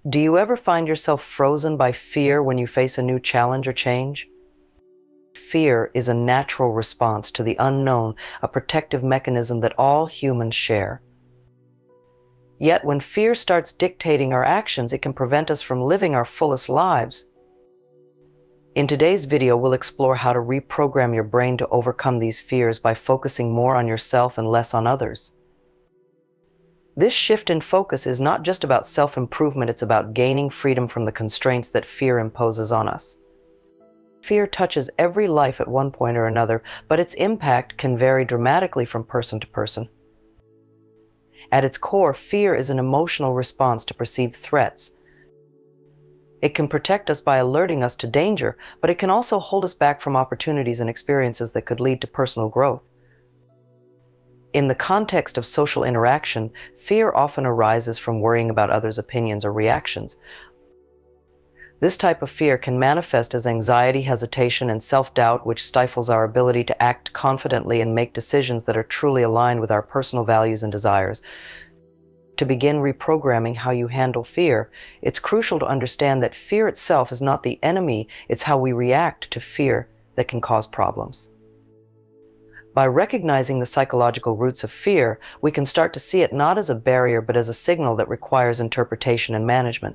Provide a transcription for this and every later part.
Do you ever find yourself frozen by fear when you face a new challenge or change? Fear is a natural response to the unknown, a protective mechanism that all humans share. Yet when fear starts dictating our actions, it can prevent us from living our fullest lives. In today's video, we'll explore how to reprogram your brain to overcome these fears by focusing more on yourself and less on others. This shift in focus is not just about self-improvement, it's about gaining freedom from the constraints that fear imposes on us. Fear touches every life at one point or another, but its impact can vary dramatically from person to person. At its core, fear is an emotional response to perceived threats. It can protect us by alerting us to danger, but it can also hold us back from opportunities and experiences that could lead to personal growth. In the context of social interaction, fear often arises from worrying about others' opinions or reactions. This type of fear can manifest as anxiety, hesitation, and self-doubt, which stifles our ability to act confidently and make decisions that are truly aligned with our personal values and desires. To begin reprogramming how you handle fear, it's crucial to understand that fear itself is not the enemy, it's how we react to fear that can cause problems. By recognizing the psychological roots of fear, we can start to see it not as a barrier but as a signal that requires interpretation and management.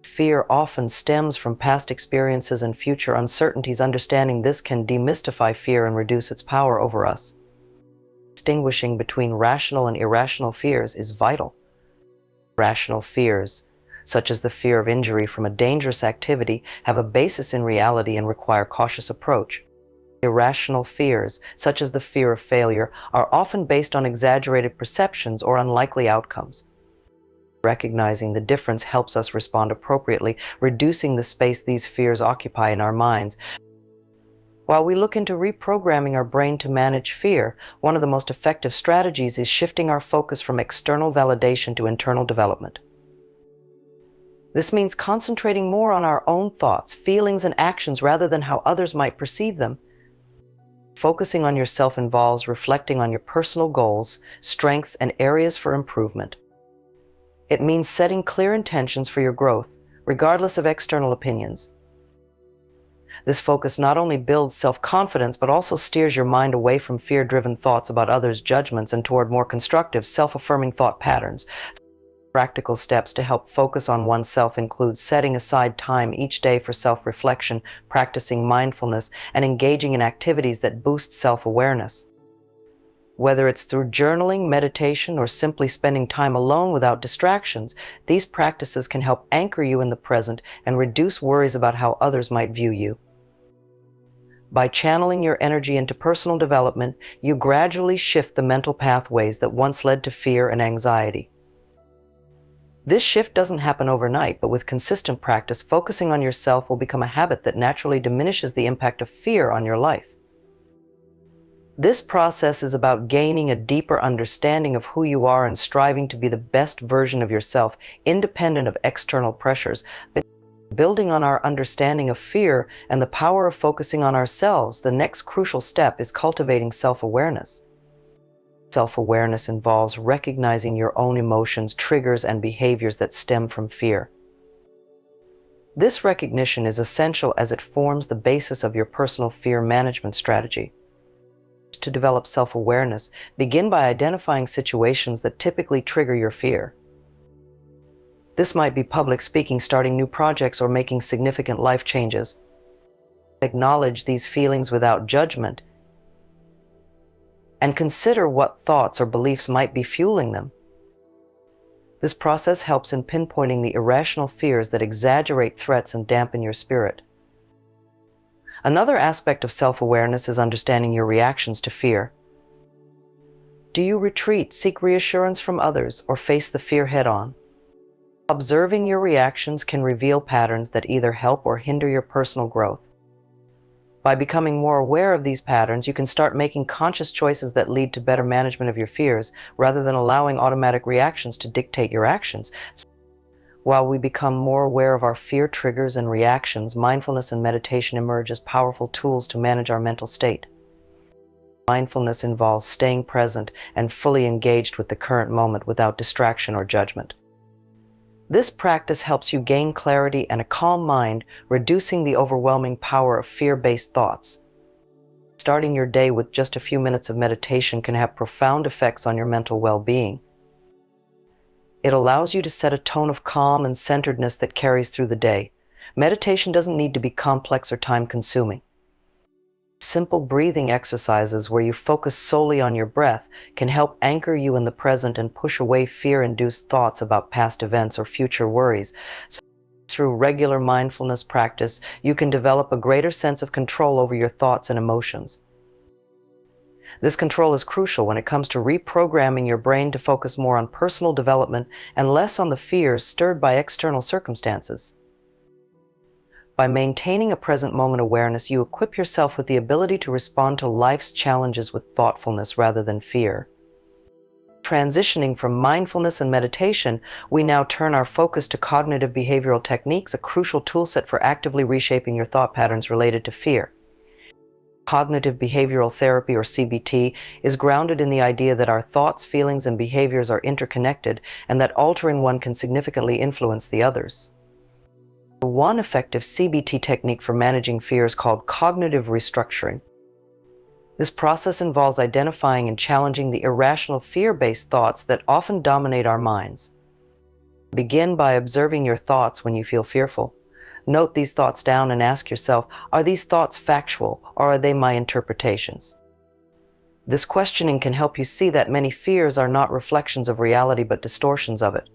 Fear often stems from past experiences and future uncertainties. Understanding this can demystify fear and reduce its power over us. Distinguishing between rational and irrational fears is vital. Rational fears, such as the fear of injury from a dangerous activity, have a basis in reality and require cautious approach. Irrational fears, such as the fear of failure, are often based on exaggerated perceptions or unlikely outcomes. Recognizing the difference helps us respond appropriately, reducing the space these fears occupy in our minds. While we look into reprogramming our brain to manage fear, one of the most effective strategies is shifting our focus from external validation to internal development. This means concentrating more on our own thoughts, feelings, and actions rather than how others might perceive them. Focusing on yourself involves reflecting on your personal goals, strengths, and areas for improvement. It means setting clear intentions for your growth, regardless of external opinions. This focus not only builds self-confidence, but also steers your mind away from fear-driven thoughts about others' judgments and toward more constructive, self-affirming thought patterns. Practical steps to help focus on oneself include setting aside time each day for self-reflection, practicing mindfulness, and engaging in activities that boost self-awareness. Whether it's through journaling, meditation, or simply spending time alone without distractions, these practices can help anchor you in the present and reduce worries about how others might view you. By channeling your energy into personal development, you gradually shift the mental pathways that once led to fear and anxiety. This shift doesn't happen overnight, but with consistent practice, focusing on yourself will become a habit that naturally diminishes the impact of fear on your life. This process is about gaining a deeper understanding of who you are and striving to be the best version of yourself, independent of external pressures. But building on our understanding of fear and the power of focusing on ourselves, the next crucial step is cultivating self-awareness. Self-awareness involves recognizing your own emotions, triggers, and behaviors that stem from fear. This recognition is essential as it forms the basis of your personal fear management strategy. To develop self-awareness, begin by identifying situations that typically trigger your fear. This might be public speaking, starting new projects, or making significant life changes. Acknowledge these feelings without judgment and consider what thoughts or beliefs might be fueling them. This process helps in pinpointing the irrational fears that exaggerate threats and dampen your spirit. Another aspect of self-awareness is understanding your reactions to fear. Do you retreat, seek reassurance from others, or face the fear head-on? Observing your reactions can reveal patterns that either help or hinder your personal growth. By becoming more aware of these patterns, you can start making conscious choices that lead to better management of your fears, rather than allowing automatic reactions to dictate your actions. While we become more aware of our fear triggers and reactions, mindfulness and meditation emerge as powerful tools to manage our mental state. Mindfulness involves staying present and fully engaged with the current moment without distraction or judgment. This practice helps you gain clarity and a calm mind, reducing the overwhelming power of fear-based thoughts. Starting your day with just a few minutes of meditation can have profound effects on your mental well-being. It allows you to set a tone of calm and centeredness that carries through the day. Meditation doesn't need to be complex or time-consuming. Simple breathing exercises where you focus solely on your breath can help anchor you in the present and push away fear-induced thoughts about past events or future worries. So through regular mindfulness practice, you can develop a greater sense of control over your thoughts and emotions. This control is crucial when it comes to reprogramming your brain to focus more on personal development and less on the fears stirred by external circumstances. By maintaining a present moment awareness, you equip yourself with the ability to respond to life's challenges with thoughtfulness rather than fear. Transitioning from mindfulness and meditation, we now turn our focus to cognitive behavioral techniques, a crucial toolset for actively reshaping your thought patterns related to fear. Cognitive behavioral therapy, or CBT, is grounded in the idea that our thoughts, feelings, and behaviors are interconnected and that altering one can significantly influence the others. One effective CBT technique for managing fear is called cognitive restructuring. This process involves identifying and challenging the irrational fear-based thoughts that often dominate our minds. Begin by observing your thoughts when you feel fearful. Note these thoughts down and ask yourself, are these thoughts factual or are they my interpretations? This questioning can help you see that many fears are not reflections of reality but distortions of it.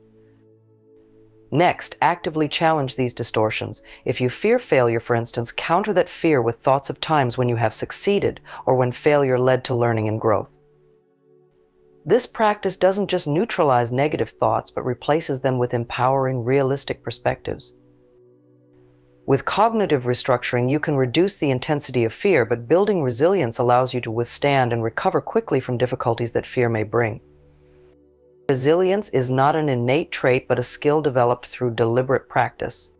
Next, actively challenge these distortions. If you fear failure, for instance, counter that fear with thoughts of times when you have succeeded or when failure led to learning and growth. This practice doesn't just neutralize negative thoughts, but replaces them with empowering, realistic perspectives. With cognitive restructuring, you can reduce the intensity of fear, but building resilience allows you to withstand and recover quickly from difficulties that fear may bring. Resilience is not an innate trait, but a skill developed through deliberate practice.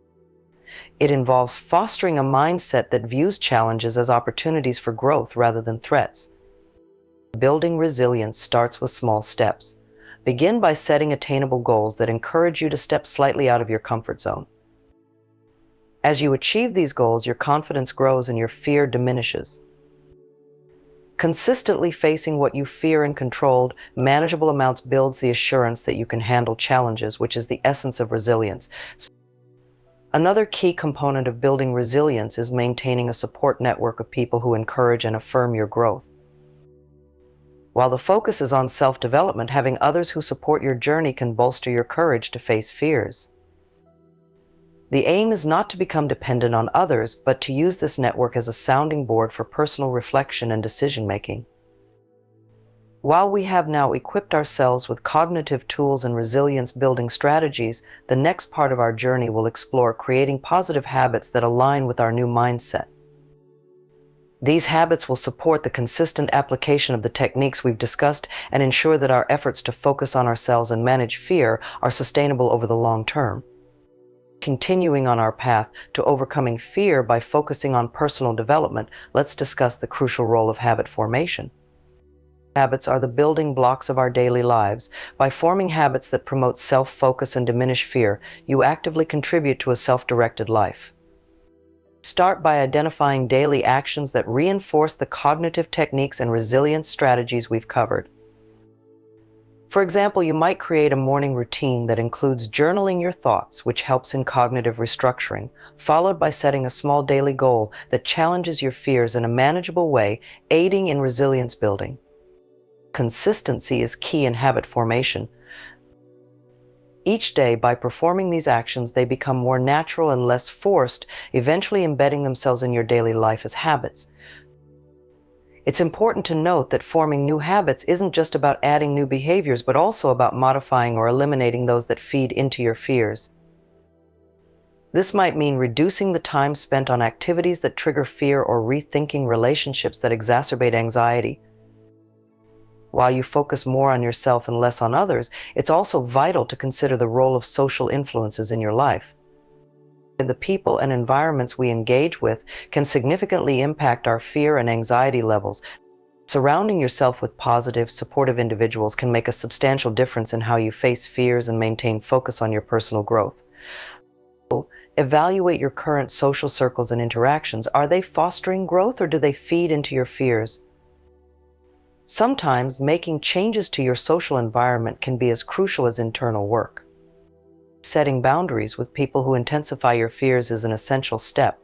It involves fostering a mindset that views challenges as opportunities for growth rather than threats. Building resilience starts with small steps. Begin by setting attainable goals that encourage you to step slightly out of your comfort zone. As you achieve these goals, your confidence grows and your fear diminishes. Consistently facing what you fear in controlled, manageable amounts builds the assurance that you can handle challenges, which is the essence of resilience. Another key component of building resilience is maintaining a support network of people who encourage and affirm your growth. While the focus is on self-development, having others who support your journey can bolster your courage to face fears. The aim is not to become dependent on others, but to use this network as a sounding board for personal reflection and decision-making. While we have now equipped ourselves with cognitive tools and resilience-building strategies, the next part of our journey will explore creating positive habits that align with our new mindset. These habits will support the consistent application of the techniques we've discussed and ensure that our efforts to focus on ourselves and manage fear are sustainable over the long term. Continuing on our path to overcoming fear by focusing on personal development, let's discuss the crucial role of habit formation. Habits are the building blocks of our daily lives. By forming habits that promote self-focus and diminish fear, you actively contribute to a self-directed life. Start by identifying daily actions that reinforce the cognitive techniques and resilience strategies we've covered. For example, you might create a morning routine that includes journaling your thoughts, which helps in cognitive restructuring, followed by setting a small daily goal that challenges your fears in a manageable way, aiding in resilience building. Consistency is key in habit formation. Each day, by performing these actions, they become more natural and less forced, eventually embedding themselves in your daily life as habits. It's important to note that forming new habits isn't just about adding new behaviors, but also about modifying or eliminating those that feed into your fears. This might mean reducing the time spent on activities that trigger fear or rethinking relationships that exacerbate anxiety. While you focus more on yourself and less on others, it's also vital to consider the role of social influences in your life. The people and environments we engage with can significantly impact our fear and anxiety levels. Surrounding yourself with positive, supportive individuals can make a substantial difference in how you face fears and maintain focus on your personal growth. Evaluate your current social circles and interactions. Are they fostering growth or do they feed into your fears? Sometimes making changes to your social environment can be as crucial as internal work. Setting boundaries with people who intensify your fears is an essential step.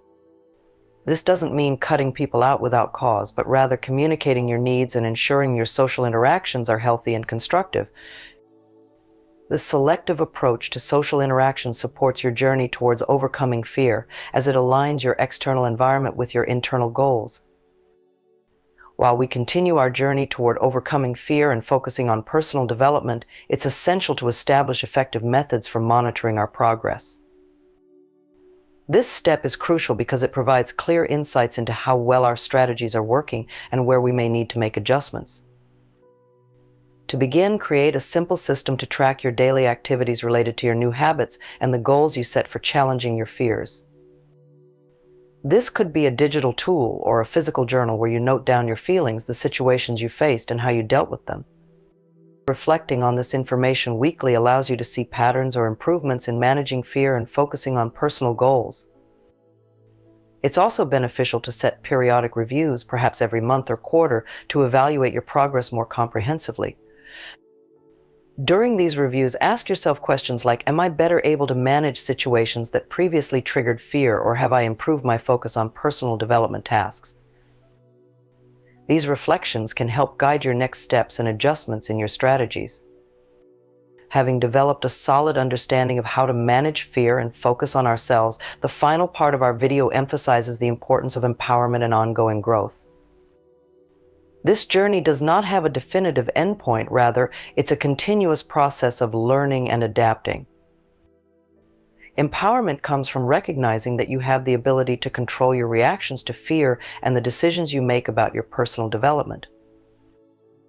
This doesn't mean cutting people out without cause, but rather communicating your needs and ensuring your social interactions are healthy and constructive. This selective approach to social interaction supports your journey towards overcoming fear, as it aligns your external environment with your internal goals. While we continue our journey toward overcoming fear and focusing on personal development, it's essential to establish effective methods for monitoring our progress. This step is crucial because it provides clear insights into how well our strategies are working and where we may need to make adjustments. To begin, create a simple system to track your daily activities related to your new habits and the goals you set for challenging your fears. This could be a digital tool or a physical journal where you note down your feelings, the situations you faced, and how you dealt with them. Reflecting on this information weekly allows you to see patterns or improvements in managing fear and focusing on personal goals. It's also beneficial to set periodic reviews, perhaps every month or quarter, to evaluate your progress more comprehensively. During these reviews, ask yourself questions like, am I better able to manage situations that previously triggered fear, or have I improved my focus on personal development tasks? These reflections can help guide your next steps and adjustments in your strategies. Having developed a solid understanding of how to manage fear and focus on ourselves, the final part of our video emphasizes the importance of empowerment and ongoing growth. This journey does not have a definitive endpoint, rather, it's a continuous process of learning and adapting. Empowerment comes from recognizing that you have the ability to control your reactions to fear and the decisions you make about your personal development.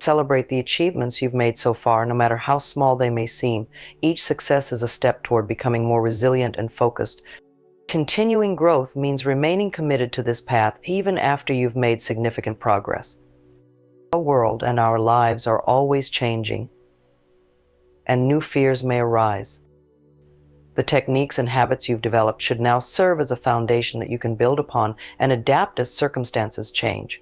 Celebrate the achievements you've made so far, no matter how small they may seem. Each success is a step toward becoming more resilient and focused. Continuing growth means remaining committed to this path even after you've made significant progress. Our world and our lives are always changing, and new fears may arise. The techniques and habits you've developed should now serve as a foundation that you can build upon and adapt as circumstances change.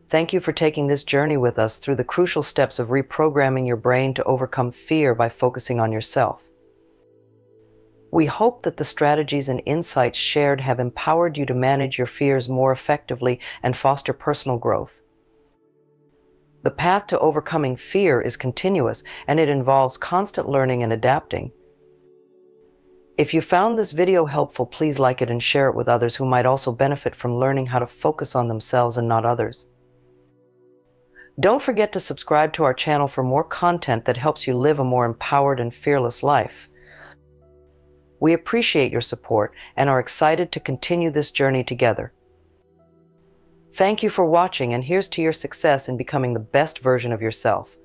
Thank you for taking this journey with us through the crucial steps of reprogramming your brain to overcome fear by focusing on yourself. We hope that the strategies and insights shared have empowered you to manage your fears more effectively and foster personal growth. The path to overcoming fear is continuous, and it involves constant learning and adapting. If you found this video helpful, please like it and share it with others who might also benefit from learning how to focus on themselves and not others. Don't forget to subscribe to our channel for more content that helps you live a more empowered and fearless life. We appreciate your support and are excited to continue this journey together. Thank you for watching, and here's to your success in becoming the best version of yourself.